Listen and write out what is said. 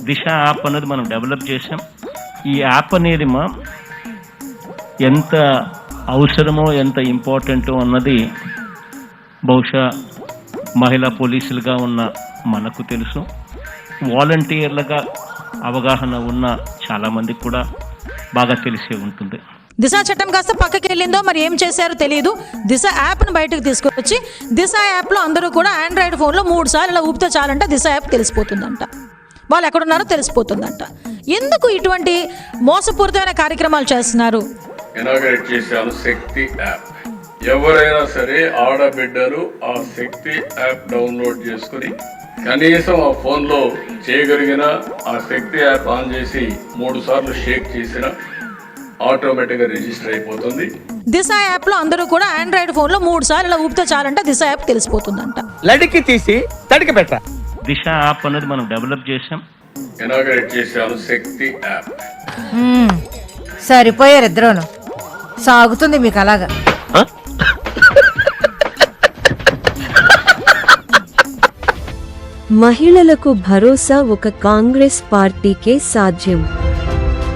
దిశ app అనేది మనం develop చేసాం. ఈ యాప్ అనేది ఎంత అవసరమో ఎంత ఇంపార్టెంటో అన్నది బహుశా మహిళా పోలీసులుగా ఉన్న మనకు తెలుసు, వాలంటీర్లుగా అవగాహన ఉన్న చాలామందికి కూడా బాగా తెలిసే ఉంటుంది. దిశ చట్టం కాస్త పక్కకి వెళ్ళిందో మరి ఏం చేశారో తెలియదు. దిశ యాప్ను బయటకు తీసుకొచ్చి దిశ యాప్లో అందరూ కూడా ఆండ్రాయిడ్ ఫోన్లో 3 సార్లు ఇలా ఊపితే చాలంట దిశ యాప్ తెలిసిపోతుందంట, వాళ్ళు ఎక్కడున్నారో తెలిసిపోతుందంట. ఎందుకు ఇటువంటి మోసపూరితమైన కార్యక్రమాలు చేస్తున్నారు? ఇనాగరేట్ చేశాను శక్తి యాప్. ఎవరైనా సరే ఆడబిడ్డలు ఆ శక్తి యాప్ డౌన్లోడ్ చేసుకుని కనీసం ఆ ఫోన్లో చేయగలిగిన ఆ శక్తి యాప్ ఆన్ చేసి 3 సార్లు షేక్ చేసిన ఆటోమేటిక్గా రిజిస్టర్ అయిపోతుంది. దిశ యాప్లో అందరూ కూడా ఆండ్రాయిడ్ ఫోన్లో 3 సార్లు ఇలా ఊపితే చాలంట దిశ యాప్ తెలిసిపోతుందంట. లడికి తీసి తడికి పెట్ట. దిశ యాప్ అనేది మనం డెవలప్ చేసాం. ఇనాగరేట్ చేశాను శక్తి యాప్. సరిపోయారు ఇద్దరును, సాగుతుంది మీకు అలాగా. మహిళలకు భరోసా ఒక కాంగ్రెస్ పార్టీకే సాధ్యం.